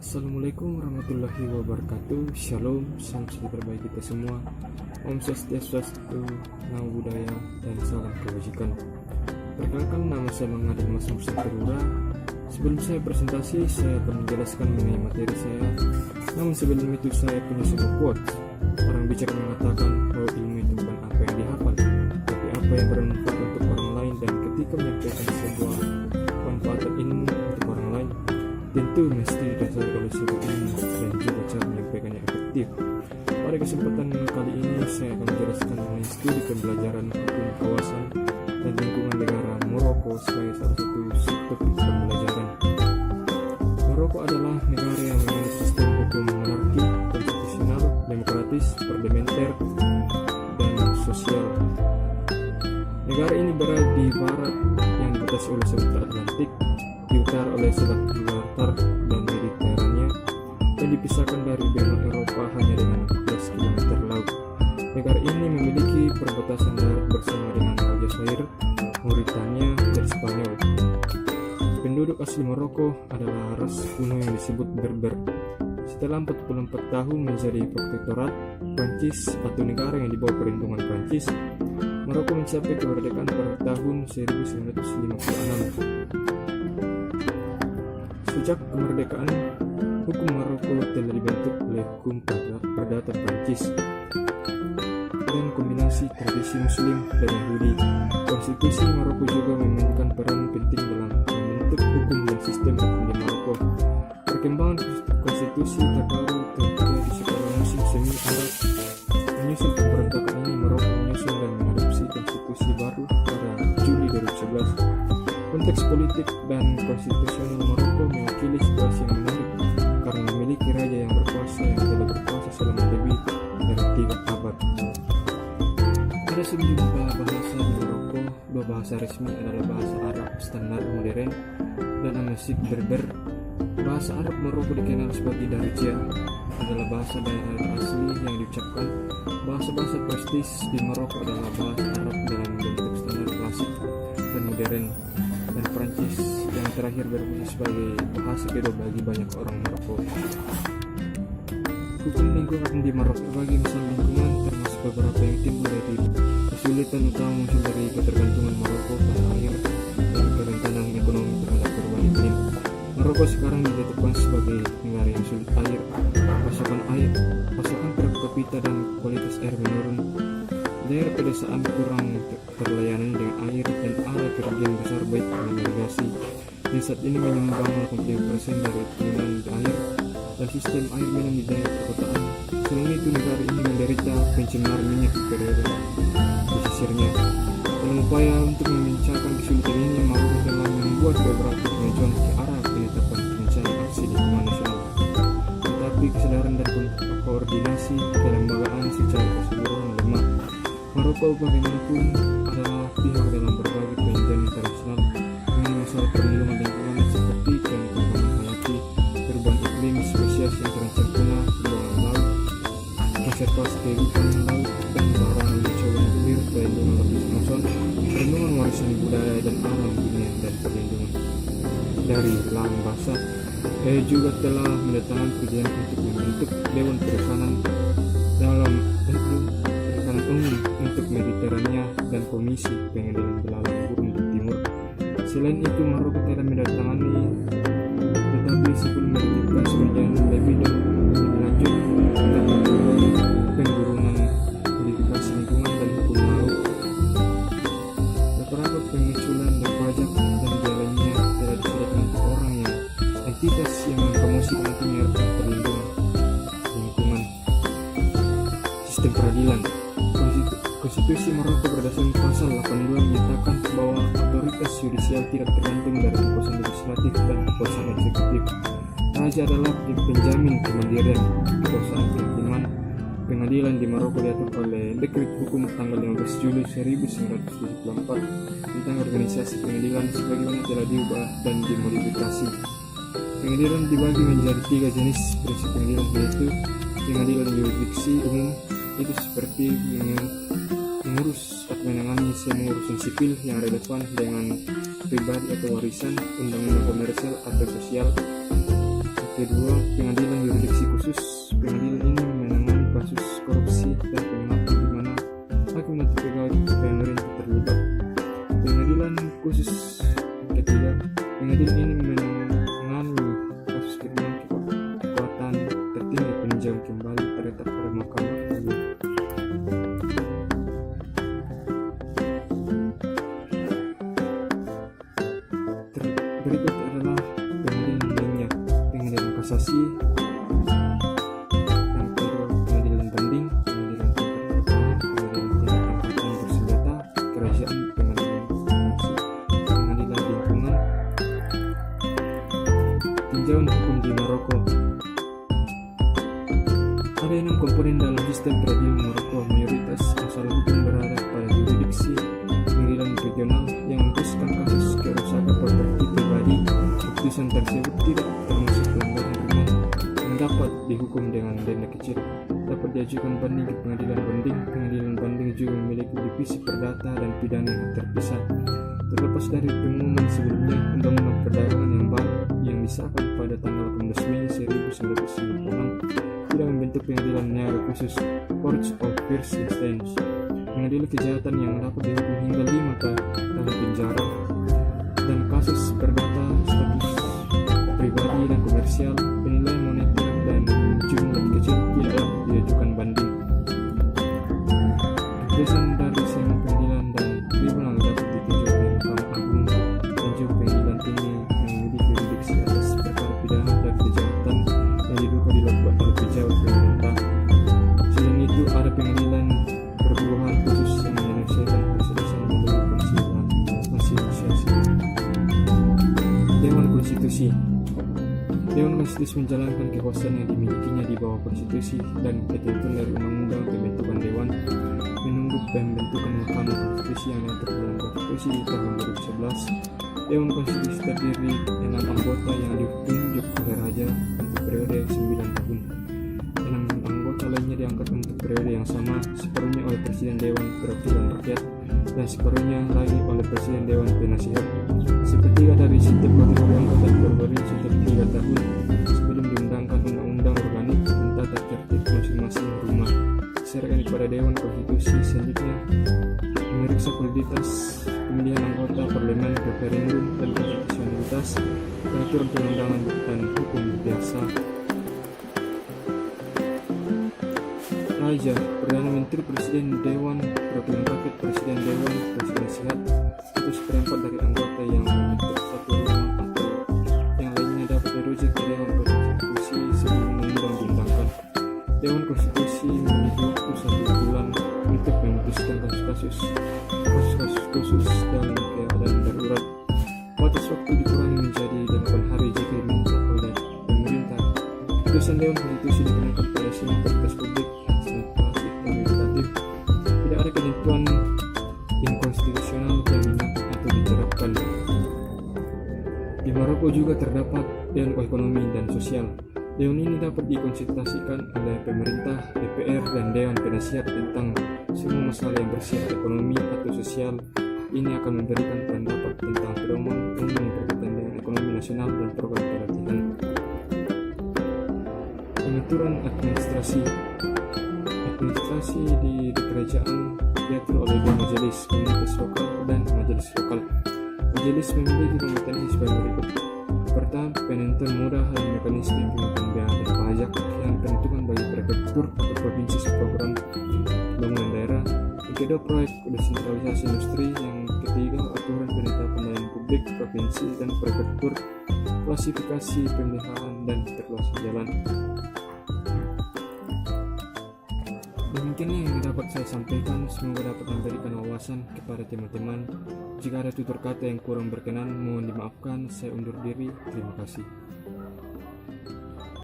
Assalamualaikum warahmatullahi wabarakatuh. Shalom, salam sejahtera bagi kita semua. Om Swastiastu, Namo Buddhaya, dan salam kebajikan. Perkenalkan, nama saya Mengadil Mas Terura. Sebelum saya presentasi, saya akan menjelaskan mengenai materi saya. Namun sebelum itu saya punya sebuah quote. Orang bijak mengatakan bahwa ilmu itu bukan apa yang dihafal, tapi apa yang bermanfaat untuk orang lain. Dan ketika menyampaikan sebuah manfaatan ilmu untuk orang lain, tentu mesti didasari oleh sebuah ilmu dan juga cara menyampaikannya efektif. Pada kesempatan kali ini saya akan menjelaskan mengenai studi pembelajaran hukum kawasan dan lingkungan negara Maroko sebagai salah satu subtopik pembelajaran. Maroko adalah negara yang menganut sistem hukum monarki, konstitusional, demokratis, parlementer, dan sosial. Negara ini berada di barat yang dibatasi oleh Samudra Atlantik, di utara oleh Selat Gibraltar dan Mediterania, dan dipisahkan dari benua Eropa hanya dengan 14 km laut. Negara ini memiliki perbatasan darat bersama dengan Aljazair, Mauritania, dan Spanyol. Penduduk asli Maroko adalah ras kuno yang disebut Berber. Setelah 44 tahun menjadi protektorat Prancis atau negara yang di bawah perlindungan Prancis, Maroko mencapai kemerdekaan pada tahun 1956. Sejak kemerdekaan, hukum Maroko telah dibentuk oleh hukum perdata Prancis dan kombinasi tradisi Muslim dan Yahudi. Konstitusi Maroko juga memainkan peran penting dalam membentuk hukum dan sistem hukum di Maroko. Perkembangan konstitusi terbaru terjadi setelah musim semi Arab. Menyusul pemberontakan ini, Maroko menyusun dan mengadopsi konstitusi baru pada Juli 2011. Konteks politik dan konstitusional Maroko mewakili situasi yang menarik karena memiliki raja yang berkuasa yang telah berkuasa selama lebih dari 3 abad. Ada sejumlah bahasa di Maroko. Dua bahasa resmi adalah bahasa Arab standar modern dan Amazigh Berber. Bahasa Arab Maroko dikenal sebagai Darija, adalah bahasa daerah asli yang diucapkan. Bahasa-bahasa prestis di Maroko adalah bahasa Arab dalam bentuk standar klasik dan modern, dan Prancis yang terakhir berfungsi sebagai bahasa kedua bagi banyak orang Maroko. Hukum lingkungan di Maroko bagi masalah lingkungan termasuk beberapa yang timbul dari kesulitan utama muncul dari ketergantungan Maroko pada air dan kerentanan ekonomi terhadap perubahan iklim. Maroko sekarang ditetapkan sebagai negara yang sulit air, pasokan per kapita dan kualitas air menurun. Daerah pedesaan kurang terlayanan dengan air dan ada kerugian besar baik dengan irigasi yang saat ini menyumbang 85% dari penggunaan air dan sistem air minum di daerah perkotaan. Selain itu, negara ini menderita pencemaran minyak di pesisirnya. Dalam upaya untuk memecahkan kesulitan ini, Maroko telah membuat beberapa kemajuan ke arah penetapan perencanaan aksi lingkungan nasional. Tetapi kesadaran dan koordinasi kelembagaan secara keseluruhan lemah. Maroko bagaimanapun adalah pihak dalam berbagai perjanjian internasional mengenai masalah perlindungan lingkungan seperti keanekaragaman hayati, perubahan iklim, spesies yang terancam punah, pembuangan laut, konservasi kehidupan laut dan barang hijau dan hilir, perlindungan lapisan ozon, perlindungan warisan budaya dan alam dunia, dan perlindungan dari lahan basah. Juga telah mendatangkan perjanjian untuk membentuk Dewan Perikanan dalam umum untuk Mediterania dan Komisi Pengendalian Belalang Burung di Timur. Selain itu, Maroko telah mendatangani, tetapi sebelum meratifkan perjanjian lebih lanjut tentang penggurunan, kodifikasi lingkungan dan hukum laut. Beberapa pengusulan dan pajak dan jalannya telah diserahkan ke orang yang entitas yang mempromosikan untuk menyerahkan perlindungan lingkungan. Sistem peradilan. Konstitusi Maroko berdasarkan pasal 82 menyatakan bahwa otoritas yudisial tidak tergantung dari kekuasaan legislatif dan kekuasaan eksekutif. Raja adalah penjamin kemandirian kekuasaan kehakiman. Pengadilan di Maroko diatur oleh Dekret Hukum tanggal 15 Juli 1974 tentang organisasi pengadilan sebagaimana telah diubah dan dimodifikasi. Pengadilan dibagi menjadi 3 jenis prinsip pengadilan, yaitu pengadilan yurisdiksi umum, itu seperti mengurus atau menangani semua urusan sipil yang relevan dengan pribadi atau warisan, undang-undang komersial atau sosial. Kedua, pengadilan yurisdiksi khusus. Pengadilan ini menangani kasus korupsi dan penghapusan di mana hakim atau pegawai pemerintah terlibat. Pengadilan khusus ketiga, pengadilan ini menangani kasus kriminal kekuatan tertinggi peninjauan kembali terletak pada Mahkamah Agung. Berikut adalah pengadilan lainnya: pengadilan kasasi, yang kedua pengadilan banding, pengadilan tingkat pertama, pengadilan tingkat angkatan bersenjata, kerajaan, pengadilan korupsi, pengadilan lingkungan. Tinjauan hukum di Maroko. Ada 6 komponen dalam sistem peradilan Maroko. Mayoritas masalah hukum berada pada yurisdiksi pengadilan regional yang memutuskan kasus kerusakan properti pribadi. Keputusan tersebut tidak termasuk pelanggaran ringan yang dapat dihukum dengan denda kecil. Dapat diajukan banding ke pengadilan banding. Pengadilan banding juga memiliki divisi perdata dan pidana yang terpisah. Terlepas dari pengumuman sebelumnya, Undang-Undang Perdagangan yang baru yang disahkan pada tanggal 18 Mei 1996 tidak membentuk pengadilan niaga khusus Court of First Instance, mengadili kejahatan yang dapat dihukum hingga 5 tahun penjara, dan kasus perdata status pribadi dan komersial, penilaian moneter dan jumlah kecil tidak dapat diajukan banding. Keputusan dari semua pengadilan dan tribunal dapat ditinjau oleh Mahkamah Agung dan juga pengadilan tinggi yang memiliki yurisdiksi atas perkara pidana dan kejahatan yang diduga dilakukan oleh pejabat pemerintah. Selain itu, ada pengadilan perburuhan khusus yang menyelesaikan perselisihan melalui konsilisasi. Dewan Konstitusi. Dewan Konstitusi menjalankan kekuasaan yang dimilikinya di bawah konstitusi dan ketentuan dari undang-undang pembentukan dewan, menunggu pembentukan Mahkamah Konstitusi yang diatur dalam Konstitusi tahun 2011. Dewan Konstitusi terdiri 6 anggota yang ditunjuk oleh Raja untuk periode 9 tahun. 6 anggota lainnya diangkat untuk periode yang sama, separuhnya oleh Presiden Dewan Perwakilan Rakyat dan separuhnya lagi oleh Presiden Dewan Penasihat. Sepertiga dari setiap kategori anggota dipilih setiap 3 tahun sebelum diundangkan undang-undang organik tentang tata tertib masing-masing rumah diserahkan kepada Dewan Konstitusi. Selanjutnya memeriksa validitas pemilihan anggota parlemen, referendum, dan konstitusionalitas, peraturan perundangan dan hukum biasa. Raja, Perdana Menteri, Presiden Dewan Perwakilan Rakyat, Presiden Dewan Penasihat, itu seperempat dari anggota yang membentuk satu rumah atau yang lainnya dapat dirujuk ke Dewan Konstitusi sebelum undang diundangkan. Dewan Konstitusi memiliki waktu 1 bulan untuk memutuskan kasus-kasus khusus dalam keadaan darurat. Batas waktu dikurangi menjadi 8 hari jika diminta oleh pemerintah. Keputusan Dewan Konstitusi dikenakan pada sidang protes publik, administratif, dan legislatif. Tidak ada ketentuan inkonstitusional jaminan atau diterapkan. Di Maroko juga terdapat Dewan Ekonomi dan Sosial. Dewan ini dapat dikonsultasikan oleh pemerintah, DPR, dan Dewan Penasihat tentang semua masalah yang bersifat ekonomi atau sosial. Ini akan memberikan pendapat tentang pedoman umum berkaitan dengan ekonomi nasional dan program pelatihan. Pengaturan administrasi. Administrasi di kerajaan diatur oleh 2 majelis, komunitas lokal dan majelis lokal. Majelis memiliki kompetensi sebagai berikut. Pertama, penentuan mudah dan mekanisme pengukuran biaya dan pajak yang ditentukan bagi prefektur atau provinsi program pembangunan daerah. Yang kedua, proyek desentralisasi industri. Yang ketiga, aturan penetapan layanan publik provinsi dan prefektur, klasifikasi pemeliharaan dan perluasan jalan. Demikian yang dapat saya sampaikan, semoga dapat memberikan wawasan kepada teman-teman. Jika ada tutur kata yang kurang berkenan, mohon dimaafkan. Saya undur diri. Terima kasih.